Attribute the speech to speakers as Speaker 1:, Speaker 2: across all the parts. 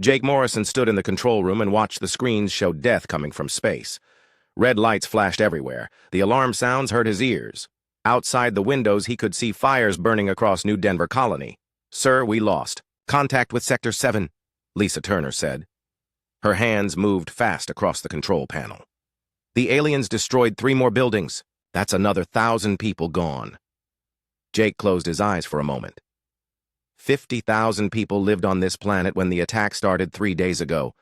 Speaker 1: Jake Morrison stood in the control room and watched the screens show death coming from space. Red lights flashed everywhere. The alarm sounds hurt his ears. Outside the windows, he could see fires burning across New Denver Colony. "Sir, we lost. Contact with Sector 7, Lisa Turner said. Her hands moved fast across the control panel. The aliens destroyed 3 more buildings. That's another 1,000 people gone. Jake closed his eyes for a moment. 50,000 people lived on this planet when the attack started 3 days ago.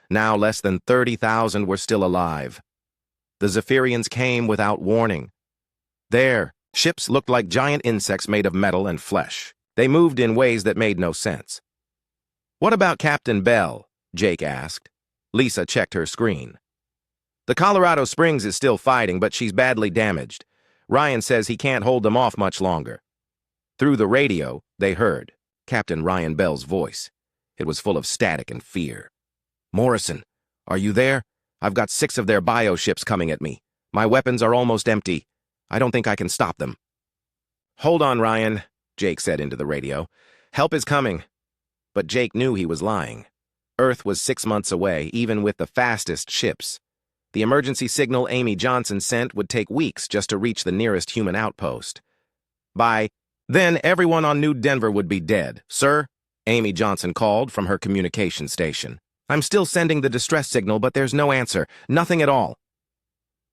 Speaker 1: Now less than 30,000 were still alive. The Zephyrians came without warning. Their ships looked like giant insects made of metal and flesh. They moved in ways that made no sense. "What about Captain Bell?" Jake asked. Lisa checked her screen. "The Colorado Springs is still fighting, but she's badly damaged. Ryan says he can't hold them off much longer." Through the radio, they heard Captain Ryan Bell's voice. It was full of static and fear. "Morrison, are you there? I've got 6 of their bioships coming at me. My weapons are almost empty. I don't think I can stop them." "Hold on, Ryan," Jake said into the radio. "Help is coming." But Jake knew he was lying. Earth was 6 months away, even with the fastest ships. The emergency signal Amy Johnson sent would take weeks just to reach the nearest human outpost. By then, everyone on New Denver would be dead. "Sir," Amy Johnson called from her communication station. "I'm still sending the distress signal, but there's no answer. Nothing at all."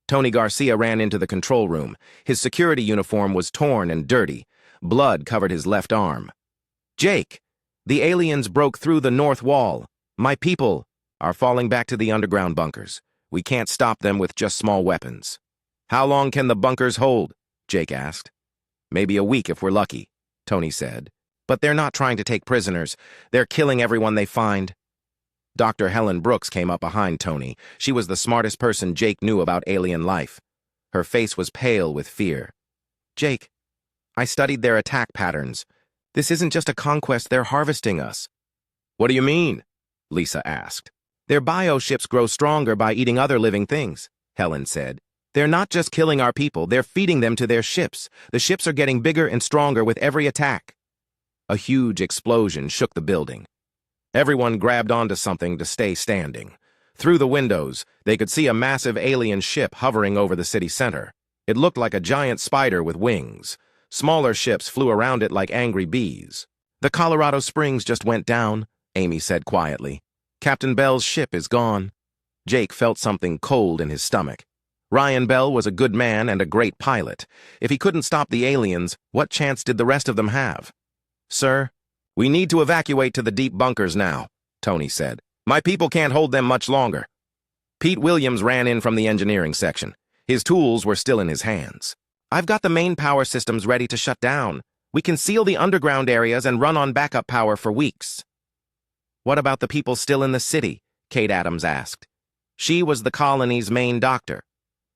Speaker 1: Tony Garcia ran into the control room. His security uniform was torn and dirty. Blood covered his left arm. "Jake, the aliens broke through the north wall. My people are falling back to the underground bunkers. We can't stop them with just small weapons." "How long can the bunkers hold?" Jake asked. "Maybe a week if we're lucky," Tony said. "But they're not trying to take prisoners. They're killing everyone they find." Dr. Helen Brooks came up behind Tony. She was the smartest person Jake knew about alien life. Her face was pale with fear. "Jake, I studied their attack patterns. This isn't just a conquest, they're harvesting us." "What do you mean?" Lisa asked. "Their bioships grow stronger by eating other living things," Helen said. "They're not just killing our people, they're feeding them to their ships. The ships are getting bigger and stronger with every attack." A huge explosion shook the building. Everyone grabbed onto something to stay standing. Through the windows, they could see a massive alien ship hovering over the city center. It looked like a giant spider with wings. Smaller ships flew around it like angry bees. "The Colorado Springs just went down," Amy said quietly. "Captain Bell's ship is gone." Jake felt something cold in his stomach. Ryan Bell was a good man and a great pilot. If he couldn't stop the aliens, what chance did the rest of them have? "Sir, we need to evacuate to the deep bunkers now," Tony said. "My people can't hold them much longer." Pete Williams ran in from the engineering section. His tools were still in his hands. "I've got the main power systems ready to shut down. We can seal the underground areas and run on backup power for weeks." "What about the people still in the city?" Kate Adams asked. She was the colony's main doctor.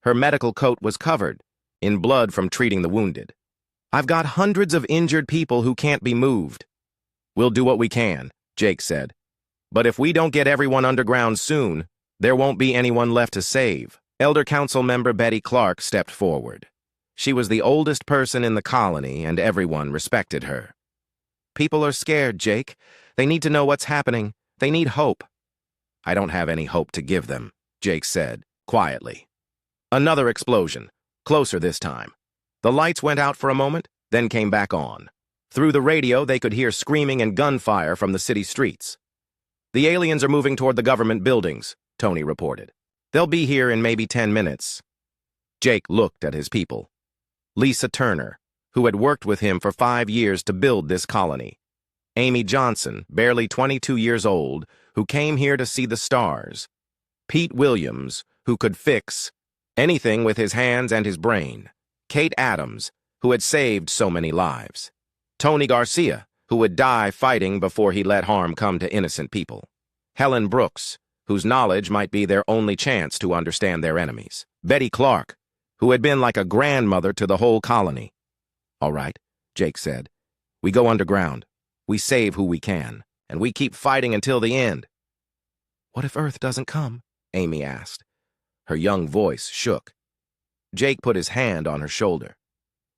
Speaker 1: Her medical coat was covered in blood from treating the wounded. "I've got hundreds of injured people who can't be moved." "We'll do what we can," Jake said. "But if we don't get everyone underground soon, there won't be anyone left to save." Elder Council member Betty Clark stepped forward. She was the oldest person in the colony, and everyone respected her. "People are scared, Jake. They need to know what's happening. They need hope." "I don't have any hope to give them," Jake said, quietly. Another explosion, closer this time. The lights went out for a moment, then came back on. Through the radio, they could hear screaming and gunfire from the city streets. "The aliens are moving toward the government buildings," Tony reported. "They'll be here in maybe 10 minutes. Jake looked at his people. Lisa Turner, who had worked with him for 5 years to build this colony. Amy Johnson, barely 22 years old, who came here to see the stars. Pete Williams, who could fix anything with his hands and his brain. Kate Adams, who had saved so many lives. Tony Garcia, who would die fighting before he let harm come to innocent people. Helen Brooks, whose knowledge might be their only chance to understand their enemies. Betty Clark, who had been like a grandmother to the whole colony. "All right," Jake said. "We go underground. We save who we can, and we keep fighting until the end." "What if Earth doesn't come?" Amy asked. Her young voice shook. Jake put his hand on her shoulder.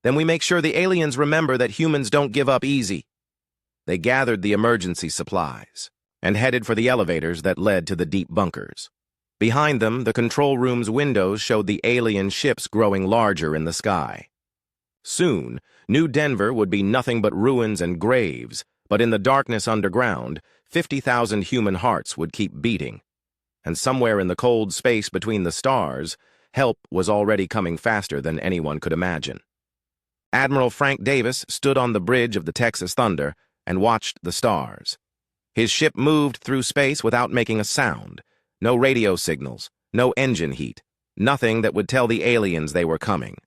Speaker 1: "Then we make sure the aliens remember that humans don't give up easy." They gathered the emergency supplies. and headed for the elevators that led to the deep bunkers. Behind them, the control room's windows showed the alien ships growing larger in the sky. Soon, New Denver would be nothing but ruins and graves, but in the darkness underground, 50,000 human hearts would keep beating. And somewhere in the cold space between the stars, help was already coming faster than anyone could imagine. Admiral Frank Davis stood on the bridge of the Texas Thunder and watched the stars. His ship moved through space without making a sound. No radio signals, no engine heat, nothing that would tell the aliens they were coming.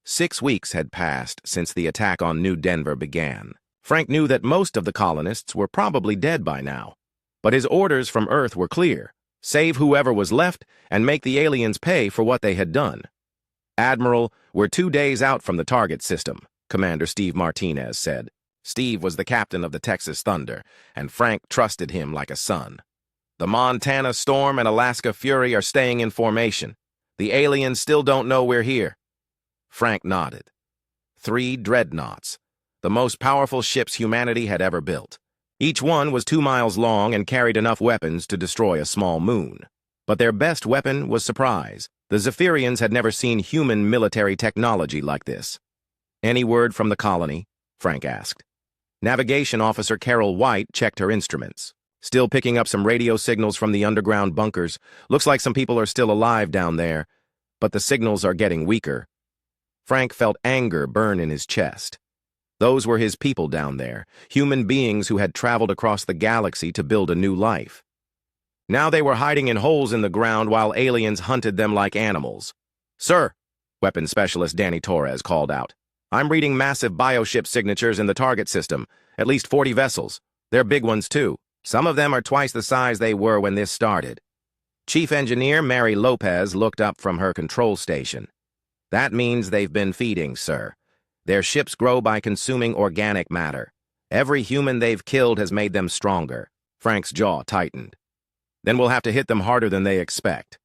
Speaker 1: 6 weeks had passed since the attack on New Denver began. Frank knew that most of the colonists were probably dead by now, but his orders from Earth were clear: save whoever was left and make the aliens pay for what they had done. "Admiral, we're 2 days out from the target system," Commander Steve Martinez said. Steve was the captain of the Texas Thunder, and Frank trusted him like a son. "The Montana Storm and Alaska Fury are staying in formation. The aliens still don't know we're here." Frank nodded. 3 Dreadnoughts, the most powerful ships humanity had ever built. Each one was 2 miles long and carried enough weapons to destroy a small moon. But their best weapon was surprise. The Zephyrians had never seen human military technology like this. "Any word from the colony?" Frank asked. Navigation Officer Carol White checked her instruments. "Still picking up some radio signals from the underground bunkers. Looks like some people are still alive down there, but the signals are getting weaker." Frank felt anger burn in his chest. Those were his people down there, human beings who had traveled across the galaxy to build a new life. Now they were hiding in holes in the ground while aliens hunted them like animals. "Sir," Weapons Specialist Danny Torres called out, "I'm reading massive bioship signatures in the target system, at least 40 vessels. They're big ones too. Some of them are twice the size they were when this started." Chief Engineer Mary Lopez looked up from her control station. "That means they've been feeding, sir. Their ships grow by consuming organic matter. Every human they've killed has made them stronger." Frank's jaw tightened. "Then we'll have to hit them harder than they expect."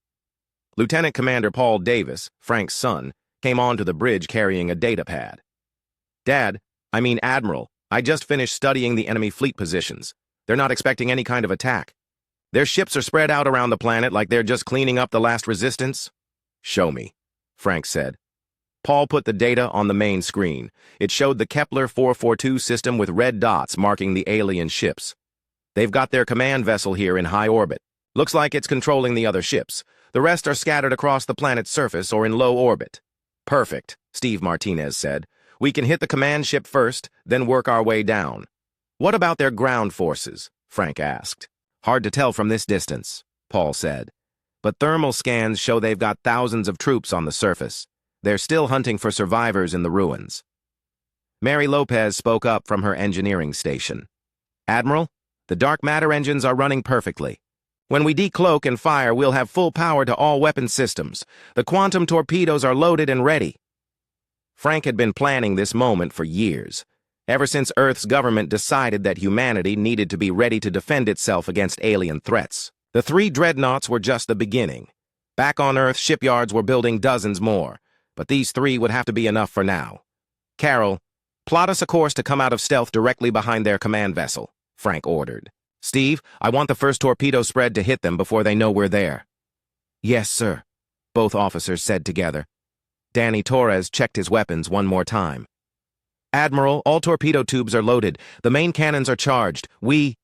Speaker 1: Lieutenant Commander Paul Davis, Frank's son, came onto the bridge carrying a data pad. Admiral, I just finished studying the enemy fleet positions. They're not expecting any kind of attack. Their ships are spread out around the planet like they're just cleaning up the last resistance." "Show me," Frank said. Paul put the data on the main screen. It showed the Kepler 442 system with red dots marking the alien ships. "They've got their command vessel here in high orbit. Looks like it's controlling the other ships. The rest are scattered across the planet's surface or in low orbit." "Perfect," Steve Martinez said. "We can hit the command ship first, then work our way down." "What about their ground forces?" Frank asked. "Hard to tell from this distance," Paul said. "But thermal scans show they've got thousands of troops on the surface. They're still hunting for survivors in the ruins." Mary Lopez spoke up from her engineering station. "Admiral, the dark matter engines are running perfectly. When we decloak and fire, we'll have full power to all weapon systems. The quantum torpedoes are loaded and ready." Frank had been planning this moment for years, ever since Earth's government decided that humanity needed to be ready to defend itself against alien threats. The 3 Dreadnoughts were just the beginning. Back on Earth, shipyards were building dozens more, but these 3 would have to be enough for now. "Carol, plot us a course to come out of stealth directly behind their command vessel," Frank ordered. "Steve, I want the first torpedo spread to hit them before they know we're there." "Yes, sir," both officers said together. Danny Torres checked his weapons one more time. "Admiral, all torpedo tubes are loaded. The main cannons are charged. We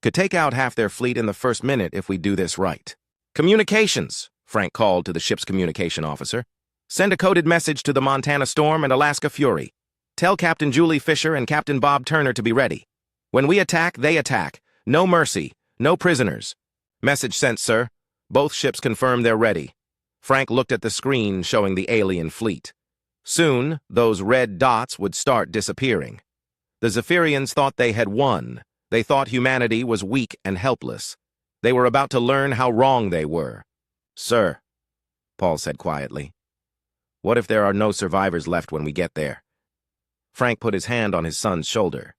Speaker 1: could take out half their fleet in the first minute if we do this right." "Communications," Frank called to the ship's communication officer. "Send a coded message to the Montana Storm and Alaska Fury. Tell Captain Julie Fisher and Captain Bob Turner to be ready. When we attack, they attack. No mercy, no prisoners." "Message sent, sir. Both ships confirm they're ready." Frank looked at the screen showing the alien fleet. Soon, those red dots would start disappearing. The Zephyrians thought they had won. They thought humanity was weak and helpless. They were about to learn how wrong they were. "Sir," Paul said quietly, "what if there are no survivors left when we get there?" Frank put his hand on his son's shoulder.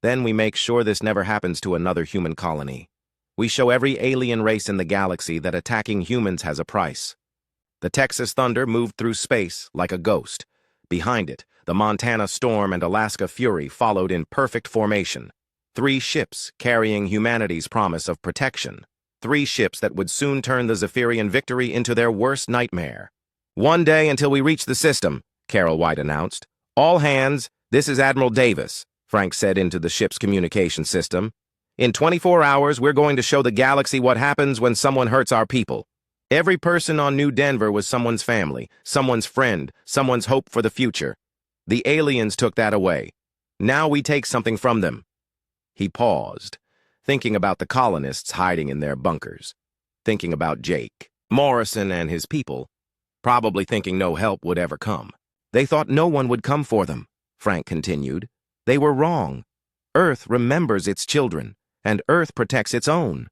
Speaker 1: "Then we make sure this never happens to another human colony. We show every alien race in the galaxy that attacking humans has a price." The Texas Thunder moved through space like a ghost. Behind it, the Montana Storm and Alaska Fury followed in perfect formation. 3 ships carrying humanity's promise of protection. 3 ships that would soon turn the Zephyrian victory into their worst nightmare. "One day until we reach the system," Carol White announced. "All hands, this is Admiral Davis," Frank said into the ship's communication system. "In 24 hours, we're going to show the galaxy what happens when someone hurts our people." Every person on New Denver was someone's family, someone's friend, someone's hope for the future. The aliens took that away. Now we take something from them. He paused, thinking about the colonists hiding in their bunkers, thinking about Jake Morrison and his people, probably thinking no help would ever come. "They thought no one would come for them," Frank continued. "They were wrong. Earth remembers its children, and Earth protects its own."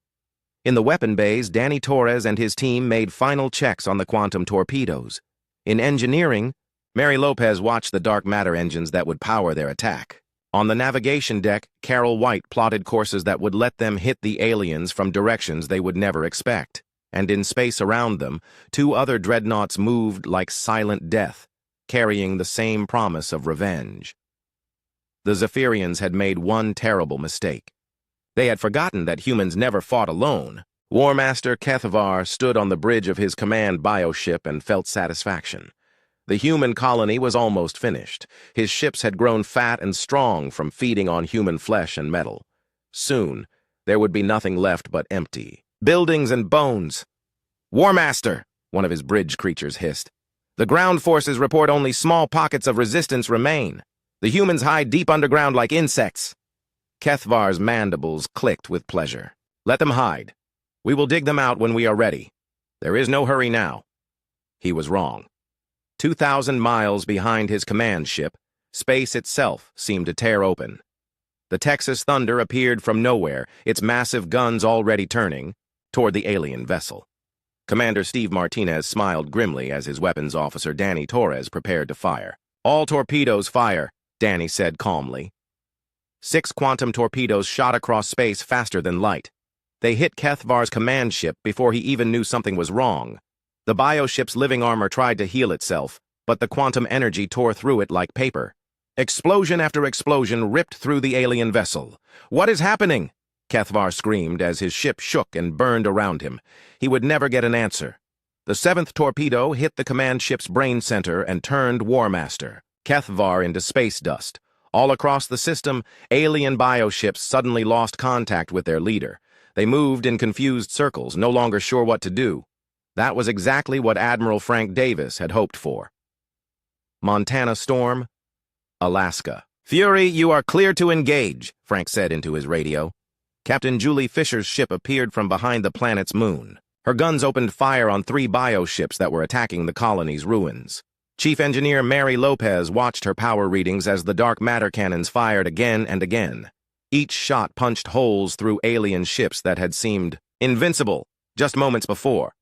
Speaker 1: In the weapon bays, Danny Torres and his team made final checks on the quantum torpedoes. In engineering, Mary Lopez watched the dark matter engines that would power their attack. On the navigation deck, Carol White plotted courses that would let them hit the aliens from directions they would never expect. And in space around them, 2 other dreadnoughts moved like silent death, carrying the same promise of revenge. The Zephyrians had made one terrible mistake. They had forgotten that humans never fought alone. War Master Kethvar stood on the bridge of his command bioship and felt satisfaction. The human colony was almost finished. His ships had grown fat and strong from feeding on human flesh and metal. Soon, there would be nothing left but empty buildings and bones. "War Master," one of his bridge creatures hissed. "The ground forces report only small pockets of resistance remain. The humans hide deep underground like insects." Kethvar's mandibles clicked with pleasure. "Let them hide. We will dig them out when we are ready. There is no hurry now." He was wrong. 2,000 miles behind his command ship, space itself seemed to tear open. The Texas Thunder appeared from nowhere, its massive guns already turning toward the alien vessel. Commander Steve Martinez smiled grimly as his weapons officer Danny Torres prepared to fire. "All torpedoes fire," Danny said calmly. 6 quantum torpedoes shot across space faster than light. They hit Kethvar's command ship before he even knew something was wrong. The bioship's living armor tried to heal itself, but the quantum energy tore through it like paper. Explosion after explosion ripped through the alien vessel. "What is happening?" Kethvar screamed as his ship shook and burned around him. He would never get an answer. The 7th torpedo hit the command ship's brain center and turned War Master Kethvar into space dust. All across the system, alien bioships suddenly lost contact with their leader. They moved in confused circles, no longer sure what to do. That was exactly what Admiral Frank Davis had hoped for. Montana storm, Alaska. "Fury, you are clear to engage," Frank said into his radio. Captain Julie Fisher's ship appeared from behind the planet's moon. Her guns opened fire on 3 bioships that were attacking the colony's ruins. Chief Engineer Mary Lopez watched her power readings as the dark matter cannons fired again and again. Each shot punched holes through alien ships that had seemed invincible just moments before.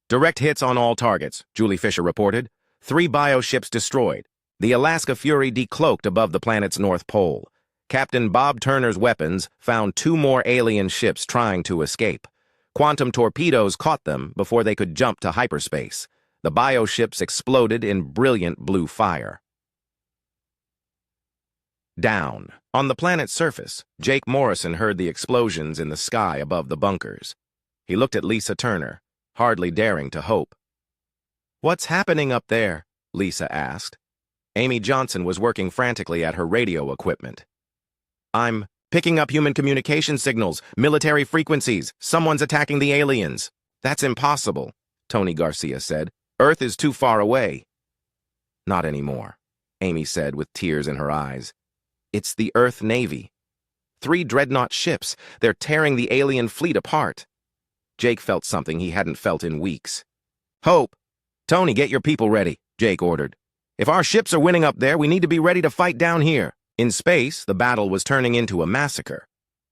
Speaker 1: "Direct hits on all targets," Julie Fisher reported. 3 bioships destroyed. The Alaska Fury decloaked above the planet's north pole. Captain Bob Turner's weapons found 2 more alien ships trying to escape. Quantum torpedoes caught them before they could jump to hyperspace. The bioships exploded in brilliant blue fire. Down. On the planet's surface, Jake Morrison heard the explosions in the sky above the bunkers. He looked at Lisa Turner, hardly daring to hope. "What's happening up there?" Lisa asked. Amy Johnson was working frantically at her radio equipment. "I'm picking up human communication signals, military frequencies. Someone's attacking the aliens." "That's impossible," Tony Garcia said. "Earth is too far away." "Not anymore," Amy said with tears in her eyes. "It's the Earth Navy. 3 dreadnought ships. They're tearing the alien fleet apart." Jake felt something he hadn't felt in weeks. "Hope! Tony, get your people ready," Jake ordered. "If our ships are winning up there, we need to be ready to fight down here." In space, the battle was turning into a massacre.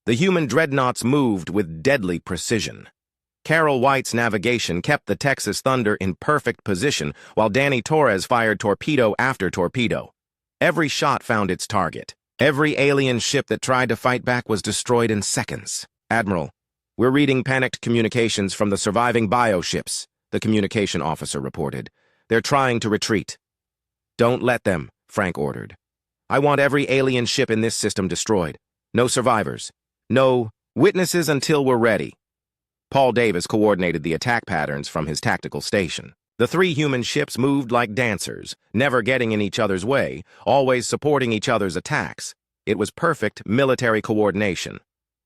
Speaker 1: The human dreadnoughts moved with deadly precision. Carol White's navigation kept the Texas Thunder in perfect position, while Danny Torres fired torpedo after torpedo. Every shot found its target. Every alien ship that tried to fight back was destroyed in seconds. "Admiral, we're reading panicked communications from the surviving bioships," the communication officer reported. "They're trying to retreat." "Don't let them," Frank ordered. "I want every alien ship in this system destroyed. No survivors. No witnesses until we're ready. Paul Davis coordinated the attack patterns from his tactical station. The three human ships moved like dancers, never getting in each other's way, always supporting each other's attacks. It was perfect military coordination.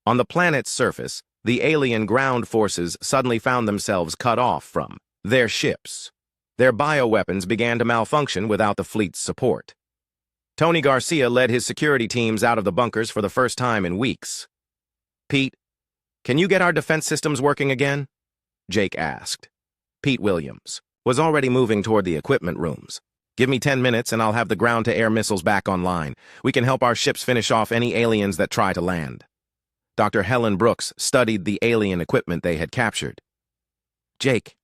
Speaker 1: On the planet's surface, the alien ground forces suddenly found themselves cut off from their ships. Their bioweapons began to malfunction without the fleet's support. Tony Garcia led his security teams out of the bunkers for the first time in weeks. "Pete, can you get our defense systems working again?" Jake asked. Pete Williams was already moving toward the equipment rooms. "Give me 10 minutes and I'll have the ground-to-air missiles back online. We can help our ships finish off any aliens that try to land." Dr. Helen Brooks studied the alien equipment they had captured. "Jake,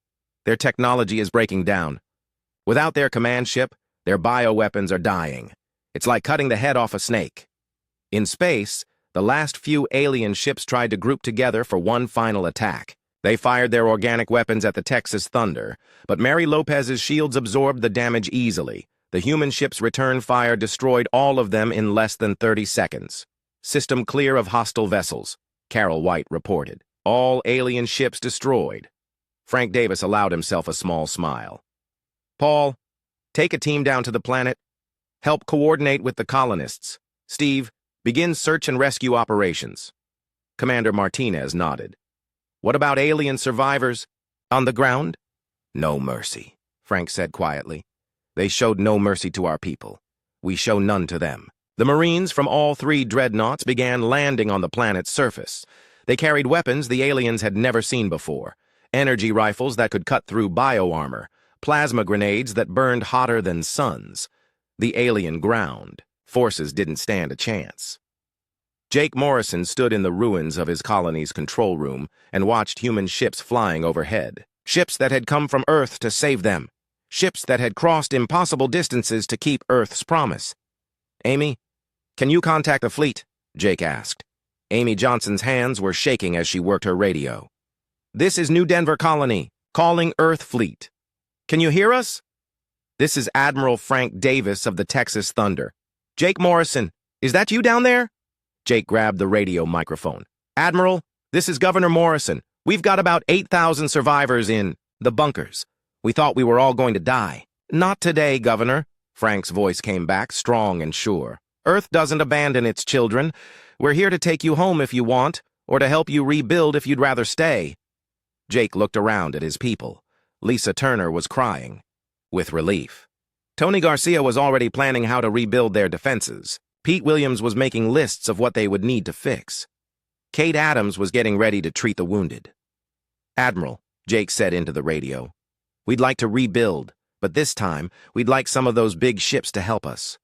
Speaker 1: their technology is breaking down. Without their command ship, their bioweapons are dying. It's like cutting the head off a snake." In space, the last few alien ships tried to group together for one final attack. They fired their organic weapons at the Texas Thunder, but Mary Lopez's shields absorbed the damage easily. The human ship's return fire destroyed all of them in less than 30 seconds. "System clear of hostile vessels," Carol White reported. "All alien ships destroyed." Frank Davis allowed himself a small smile. "Paul, take a team down to the planet. Help coordinate with the colonists. Steve, begin search and rescue operations." Commander Martinez nodded. "What about alien survivors? On the ground?" "No mercy," Frank said quietly. "They showed no mercy to our people. We show none to them." The Marines from all three Dreadnoughts began landing on the planet's surface. They carried weapons the aliens had never seen before. Energy rifles that could cut through bioarmor, plasma grenades that burned hotter than suns. The alien ground forces didn't stand a chance. Jake Morrison stood in the ruins of his colony's control room and watched human ships flying overhead. Ships that had come from Earth to save them. Ships that had crossed impossible distances to keep Earth's promise. "Amy, can you contact the fleet?" Jake asked. Amy Johnson's hands were shaking as she worked her radio. "This is New Denver Colony, calling Earth Fleet. Can you hear us? This is Admiral Frank Davis of the Texas Thunder. Jake Morrison, is that you down there?" Jake grabbed the radio microphone. "Admiral, this is Governor Morrison. We've got about 8,000 survivors in the bunkers. We thought we were all going to die." "Not today, Governor," Frank's voice came back, strong and sure. "Earth doesn't abandon its children. We're here to take you home if you want, or to help you rebuild if you'd rather stay." Jake looked around at his people. Lisa Turner was crying, with relief. Tony Garcia was already planning how to rebuild their defenses. Pete Williams was making lists of what they would need to fix. Kate Adams was getting ready to treat the wounded. "Admiral," Jake said into the radio, "we'd like to rebuild, but this time we'd like some of those big ships to help us."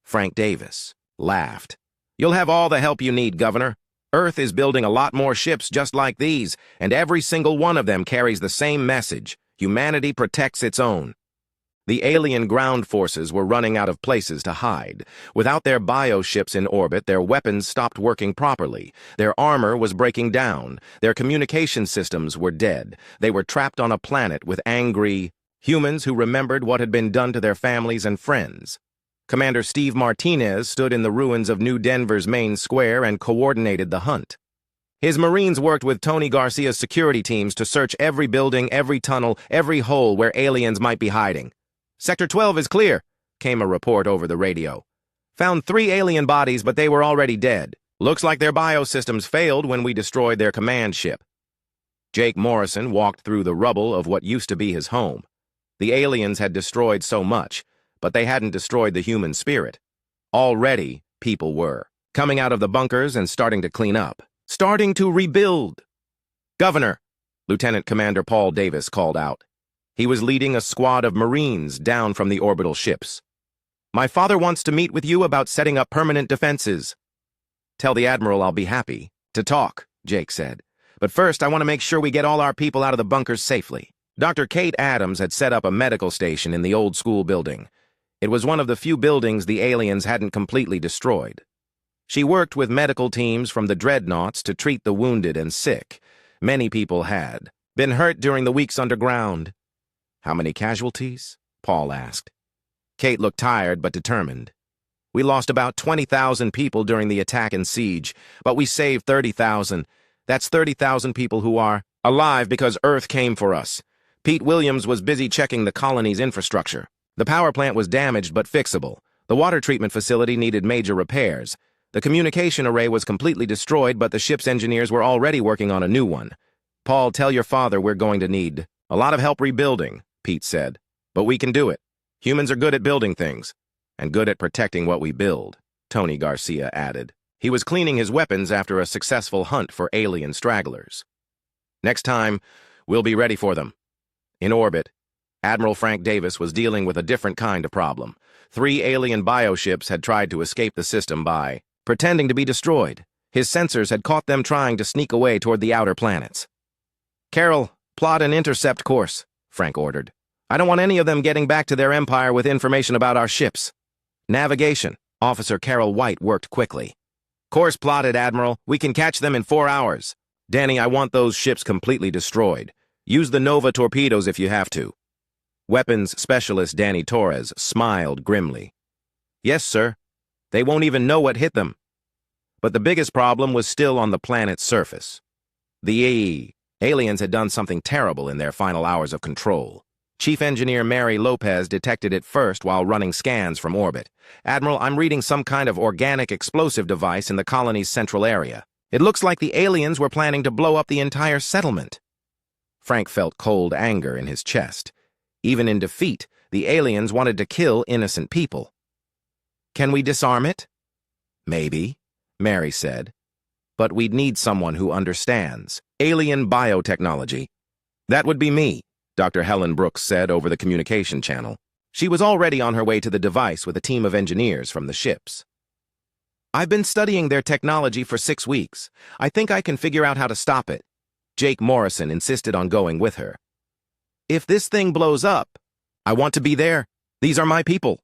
Speaker 1: Frank Davis laughed. "You'll have all the help you need, Governor. Earth is building a lot more ships just like these, and every single one of them carries the same message: humanity protects its own." The alien ground forces were running out of places to hide. Without their bioships in orbit, their weapons stopped working properly. Their armor was breaking down. Their communication systems were dead. They were trapped on a planet with angry humans who remembered what had been done to their families and friends. Commander Steve Martinez stood in the ruins of New Denver's main square and coordinated the hunt. His Marines worked with Tony Garcia's security teams to search every building, every tunnel, every hole where aliens might be hiding. "Sector 12 is clear," came a report over the radio. "Found 3 alien bodies, but they were already dead. Looks like their biosystems failed when we destroyed their command ship." Jake Morrison walked through the rubble of what used to be his home. The aliens had destroyed so much, but they hadn't destroyed the human spirit. Already, people were coming out of the bunkers and starting to clean up, starting to rebuild. "Governor," Lieutenant Commander Paul Davis called out. He was leading a squad of Marines down from the orbital ships. "My father wants to meet with you about setting up permanent defenses." "Tell the Admiral I'll be happy to talk," Jake said. "But first, I want to make sure we get all our people out of the bunkers safely." Dr. Kate Adams had set up a medical station in the old school building. It was one of the few buildings the aliens hadn't completely destroyed. She worked with medical teams from the Dreadnoughts to treat the wounded and sick. Many people had been hurt during the weeks underground. "How many casualties?" Paul asked. Kate looked tired but determined. We lost about 20,000 people during the attack and siege, but we saved 30,000. That's 30,000 people who are alive because Earth came for us. Pete Williams was busy checking the colony's infrastructure. The power plant was damaged but fixable. The water treatment facility needed major repairs. The communication array was completely destroyed, but the ship's engineers were already working on a new one. Paul, tell your father we're going to need a lot of help rebuilding, Pete said. But we can do it. Humans are good at building things, and good at protecting what we build, Tony Garcia added. He was cleaning his weapons after a successful hunt for alien stragglers. Next time, we'll be ready for them. In orbit, Admiral Frank Davis was dealing with a different kind of problem. 3 alien bioships had tried to escape the system by pretending to be destroyed. His sensors had caught them trying to sneak away toward the outer planets. Carol, plot an intercept course, Frank ordered. I don't want any of them getting back to their empire with information about our ships. Navigation. Officer Carol White worked quickly. Course plotted, Admiral. We can catch them in 4 hours. Danny, I want those ships completely destroyed. Use the Nova torpedoes if you have to. Weapons specialist Danny Torres smiled grimly. Yes, sir. They won't even know what hit them. But the biggest problem was still on the planet's surface. The aliens had done something terrible in their final hours of control. Chief Engineer Mary Lopez detected it first while running scans from orbit. Admiral, I'm reading some kind of organic explosive device in the colony's central area. It looks like the aliens were planning to blow up the entire settlement. Frank felt cold anger in his chest. Even in defeat, the aliens wanted to kill innocent people. Can we disarm it? Maybe, Mary said. But we'd need someone who understands alien biotechnology. That would be me, Dr. Helen Brooks said over the communication channel. She was already on her way to the device with a team of engineers from the ships. I've been studying their technology for 6 weeks. I think I can figure out how to stop it. Jake Morrison insisted on going with her. If this thing blows up, I want to be there. These are my people.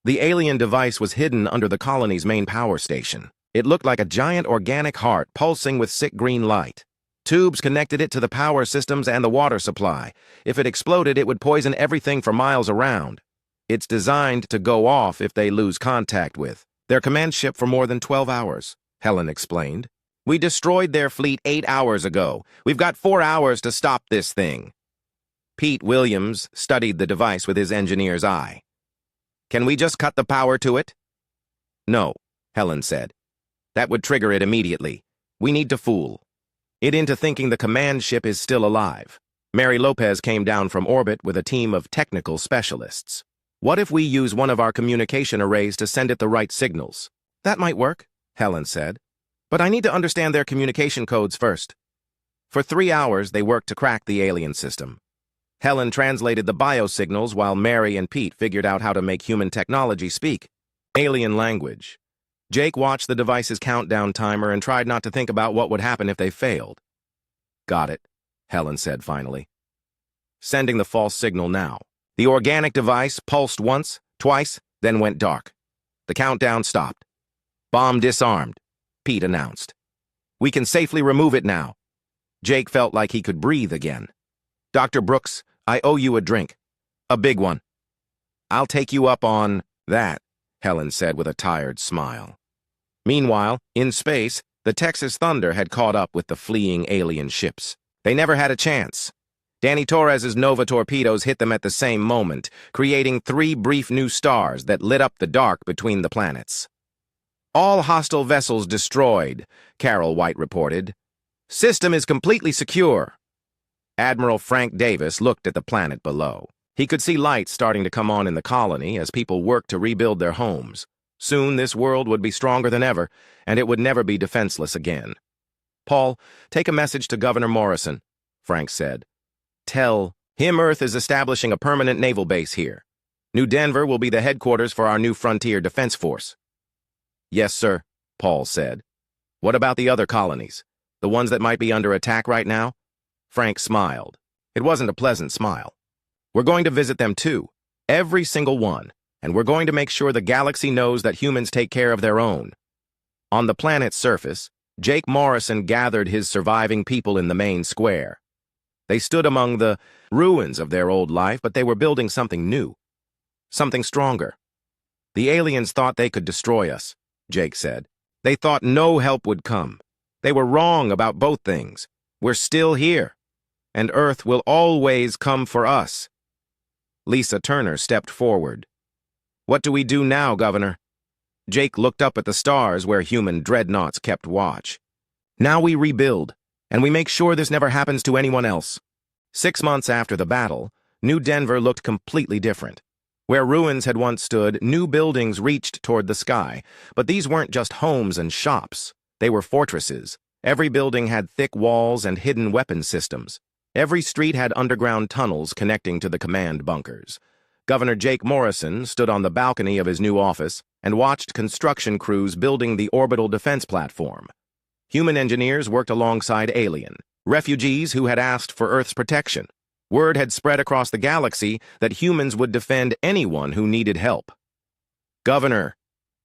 Speaker 1: The alien device was hidden under the colony's main power station. It looked like a giant organic heart pulsing with sick green light. Tubes connected it to the power systems and the water supply. If it exploded, it would poison everything for miles around. It's designed to go off if they lose contact with their command ship for more than 12 hours, Helen explained. We destroyed their fleet 8 hours ago. We've got 4 hours to stop this thing. Pete Williams studied the device with his engineer's eye. Can we just cut the power to it? No, Helen said. That would trigger it immediately. We need to fool it into thinking the command ship is still alive. Mary Lopez came down from orbit with a team of technical specialists. What if we use one of our communication arrays to send it the right signals? That might work, Helen said. But I need to understand their communication codes first. For 3 hours, they worked to crack the alien system. Helen translated the biosignals while Mary and Pete figured out how to make human technology speak alien language. Jake watched the device's countdown timer and tried not to think about what would happen if they failed. Got it, Helen said finally. Sending the false signal now. The organic device pulsed once, twice, then went dark. The countdown stopped. Bomb disarmed, Pete announced. We can safely remove it now. Jake felt like he could breathe again. Dr. Brooks, I owe you a drink. A big one. I'll take you up on that, Helen said with a tired smile. Meanwhile, in space, the Texas Thunder had caught up with the fleeing alien ships. They never had a chance. Danny Torres's Nova torpedoes hit them at the same moment, creating 3 brief new stars that lit up the dark between the planets. All hostile vessels destroyed, Carol White reported. System is completely secure. Admiral Frank Davis looked at the planet below. He could see lights starting to come on in the colony as people worked to rebuild their homes. Soon this world would be stronger than ever, and it would never be defenseless again. Paul, take a message to Governor Morrison, Frank said. Tell him Earth is establishing a permanent naval base here. New Denver will be the headquarters for our new Frontier Defense Force. Yes, sir, Paul said. What about the other colonies? The ones that might be under attack right now? Frank smiled. It wasn't a pleasant smile. We're going to visit them too, every single one, and we're going to make sure the galaxy knows that humans take care of their own. On the planet's surface, Jake Morrison gathered his surviving people in the main square. They stood among the ruins of their old life, but they were building something new, something stronger. The aliens thought they could destroy us, Jake said. They thought no help would come. They were wrong about both things. We're still here, and Earth will always come for us. Lisa Turner stepped forward. What do we do now, Governor? Jake looked up at the stars where human dreadnoughts kept watch. Now we rebuild, and we make sure this never happens to anyone else. 6 months after the battle, New Denver looked completely different. Where ruins had once stood, new buildings reached toward the sky, but these weren't just homes and shops. They were fortresses. Every building had thick walls and hidden weapon systems. Every street had underground tunnels connecting to the command bunkers. Governor Jake Morrison stood on the balcony of his new office and watched construction crews building the orbital defense platform. Human engineers worked alongside alien refugees who had asked for Earth's protection. Word had spread across the galaxy that humans would defend anyone who needed help. Governor,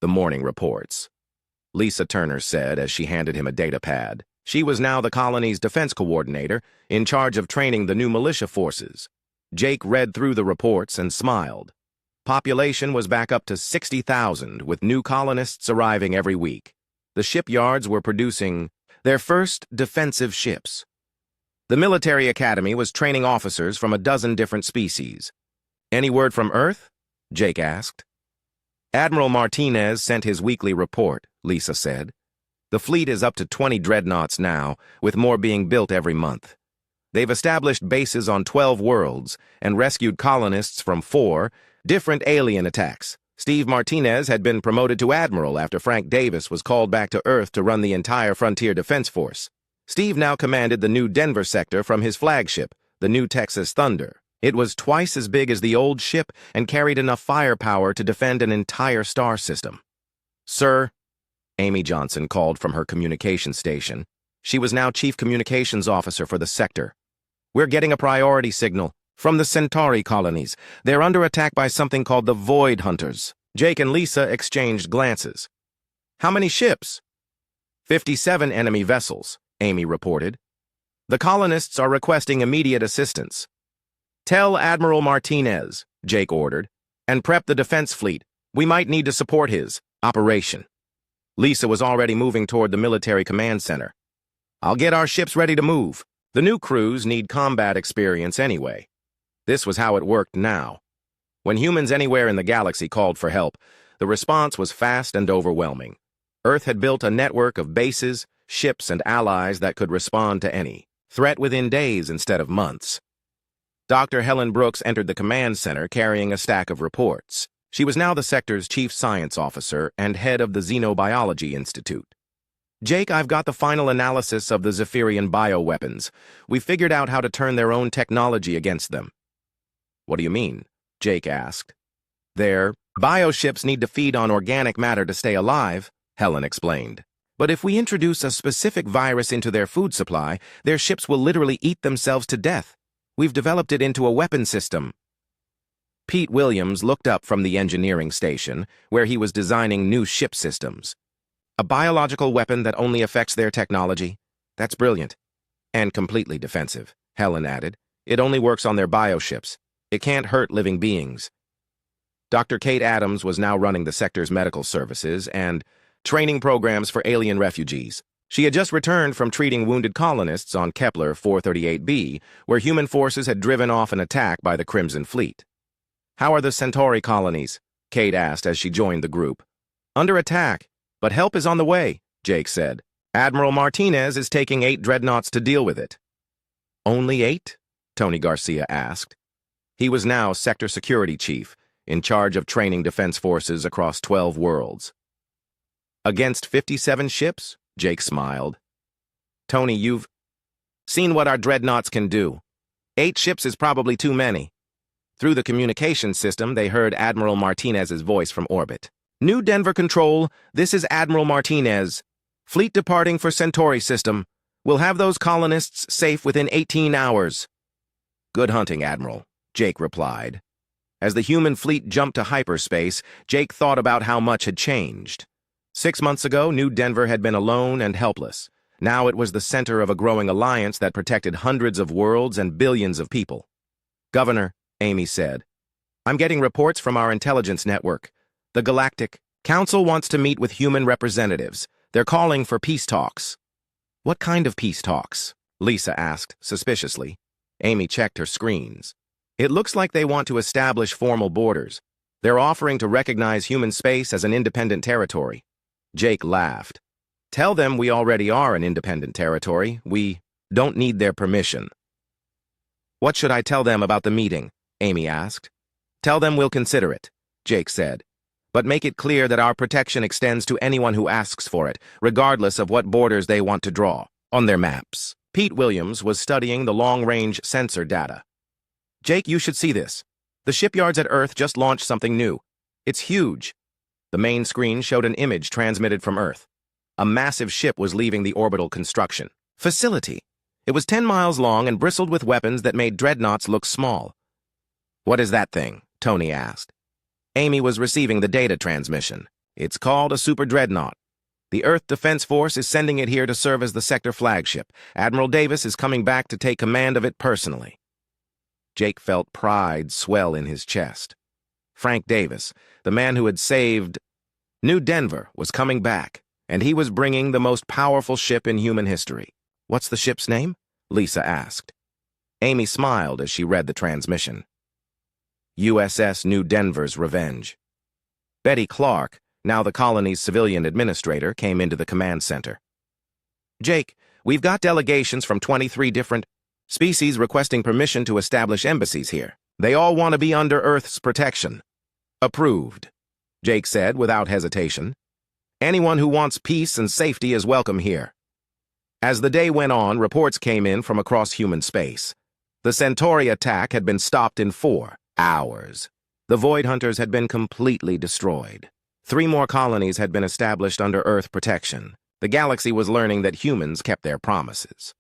Speaker 1: the morning reports, Lisa Turner said as she handed him a data pad. She was now the colony's defense coordinator, in charge of training the new militia forces. Jake read through the reports and smiled. Population was back up to 60,000, with new colonists arriving every week. The shipyards were producing their first defensive ships. The military academy was training officers from a dozen different species. Any word from Earth? Jake asked. Admiral Martinez sent his weekly report, Lisa said. The fleet is up to 20 dreadnoughts now, with more being built every month. They've established bases on 12 worlds and rescued colonists from 4 different alien attacks. Steve Martinez had been promoted to admiral after Frank Davis was called back to Earth to run the entire Frontier Defense Force. Steve now commanded the new Denver sector from his flagship, the New Texas Thunder. It was twice as big as the old ship and carried enough firepower to defend an entire star system. Sir, Amy Johnson called from her communications station. She was now chief communications officer for the sector. We're getting a priority signal from the Centauri colonies. They're under attack by something called the Void Hunters. Jake and Lisa exchanged glances. How many ships? 57 enemy vessels, Amy reported. The colonists are requesting immediate assistance. Tell Admiral Martinez, Jake ordered, and prep the defense fleet. We might need to support his operation. Lisa was already moving toward the military command center. I'll get our ships ready to move. The new crews need combat experience anyway. This was how it worked now. When humans anywhere in the galaxy called for help, the response was fast and overwhelming. Earth had built a network of bases, ships, and allies that could respond to any threat within days instead of months. Dr. Helen Brooks entered the command center carrying a stack of reports. She was now the sector's chief science officer and head of the Xenobiology Institute. Jake, I've got the final analysis of the Zephyrian bioweapons. We figured out how to turn their own technology against them. What do you mean? Jake asked. Their bioships need to feed on organic matter to stay alive, Helen explained. But if we introduce a specific virus into their food supply, their ships will literally eat themselves to death. We've developed it into a weapon system. Pete Williams looked up from the engineering station, where he was designing new ship systems. A biological weapon that only affects their technology? That's brilliant. And completely defensive, Helen added. It only works on their bioships. It can't hurt living beings. Dr. Kate Adams was now running the sector's medical services and training programs for alien refugees. She had just returned from treating wounded colonists on Kepler 438b, where human forces had driven off an attack by the Crimson Fleet. How are the Centauri colonies? Kate asked as she joined the group. Under attack, but help is on the way, Jake said. Admiral Martinez is taking 8 dreadnoughts to deal with it. Only 8? Tony Garcia asked. He was now sector security chief, in charge of training defense forces across 12 worlds. Against 57 ships? Jake smiled. Tony, you've seen what our dreadnoughts can do. 8 ships is probably too many. Through the communication system, they heard Admiral Martinez's voice from orbit. New Denver Control, this is Admiral Martinez. Fleet departing for Centauri system. We'll have those colonists safe within 18 hours. Good hunting, Admiral, Jake replied. As the human fleet jumped to hyperspace, Jake thought about how much had changed. 6 months ago, New Denver had been alone and helpless. Now it was the center of a growing alliance that protected hundreds of worlds and billions of people. Governor, Amy said, I'm getting reports from our intelligence network. The Galactic Council wants to meet with human representatives. They're calling for peace talks. What kind of peace talks? Lisa asked, suspiciously. Amy checked her screens. It looks like they want to establish formal borders. They're offering to recognize human space as an independent territory. Jake laughed. Tell them we already are an independent territory. We don't need their permission. What should I tell them about the meeting? Amy asked. Tell them we'll consider it, Jake said. But make it clear that our protection extends to anyone who asks for it, regardless of what borders they want to draw. On their maps, Pete Williams was studying the long-range sensor data. Jake, you should see this. The shipyards at Earth just launched something new. It's huge. The main screen showed an image transmitted from Earth. A massive ship was leaving the orbital construction facility. It was 10 miles long and bristled with weapons that made dreadnoughts look small. What is that thing? Tony asked. Amy was receiving the data transmission. It's called a super dreadnought. The Earth Defense Force is sending it here to serve as the sector flagship. Admiral Davis is coming back to take command of it personally. Jake felt pride swell in his chest. Frank Davis, the man who had saved New Denver, was coming back, and he was bringing the most powerful ship in human history. What's the ship's name? Lisa asked. Amy smiled as she read the transmission. USS New Denver's Revenge. Betty Clark, now the colony's civilian administrator, came into the command center. Jake, we've got delegations from 23 different species requesting permission to establish embassies here. They all want to be under Earth's protection. Approved, Jake said without hesitation. Anyone who wants peace and safety is welcome here. As the day went on, reports came in from across human space. The Centauri attack had been stopped in 4 hours. The Void Hunters had been completely destroyed. 3 more colonies had been established under Earth protection. The galaxy was learning that humans kept their promises.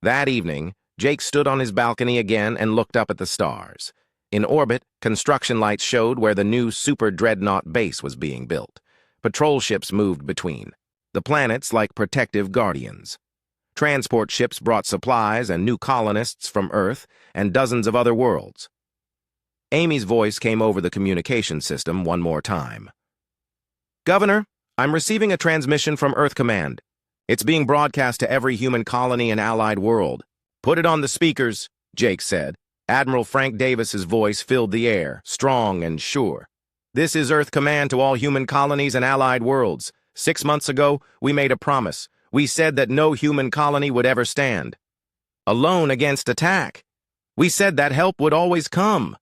Speaker 1: That evening, Jake stood on his balcony again and looked up at the stars. In orbit, construction lights showed where the new super dreadnought base was being built. Patrol ships moved between the planets like protective guardians. Transport ships brought supplies and new colonists from Earth and dozens of other worlds. Amy's voice came over the communication system one more time. Governor, I'm receiving a transmission from Earth Command. It's being broadcast to every human colony and allied world. Put it on the speakers, Jake said. Admiral Frank Davis's voice filled the air, strong and sure. This is Earth Command to all human colonies and allied worlds. 6 months ago, we made a promise. We said that no human colony would ever stand alone against attack. We said that help would always come.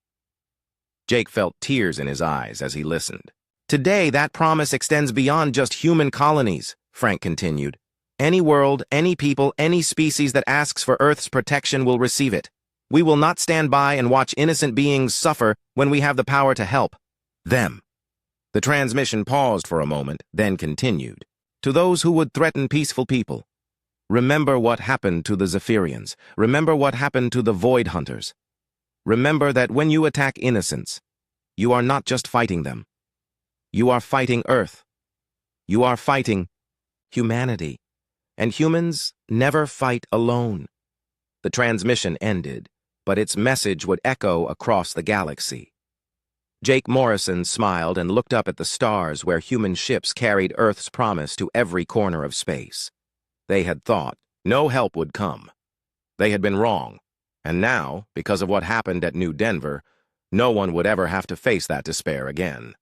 Speaker 1: Jake felt tears in his eyes as he listened. Today, that promise extends beyond just human colonies, Frank continued. Any world, any people, any species that asks for Earth's protection will receive it. We will not stand by and watch innocent beings suffer when we have the power to help them. The transmission paused for a moment, then continued. To those who would threaten peaceful people, remember what happened to the Zephyrians. Remember what happened to the Void Hunters. Remember that when you attack innocents, you are not just fighting them. You are fighting Earth. You are fighting humanity. And humans never fight alone. The transmission ended, but its message would echo across the galaxy. Jake Morrison smiled and looked up at the stars where human ships carried Earth's promise to every corner of space. They had thought no help would come. They had been wrong. And now, because of what happened at New Denver, no one would ever have to face that despair again.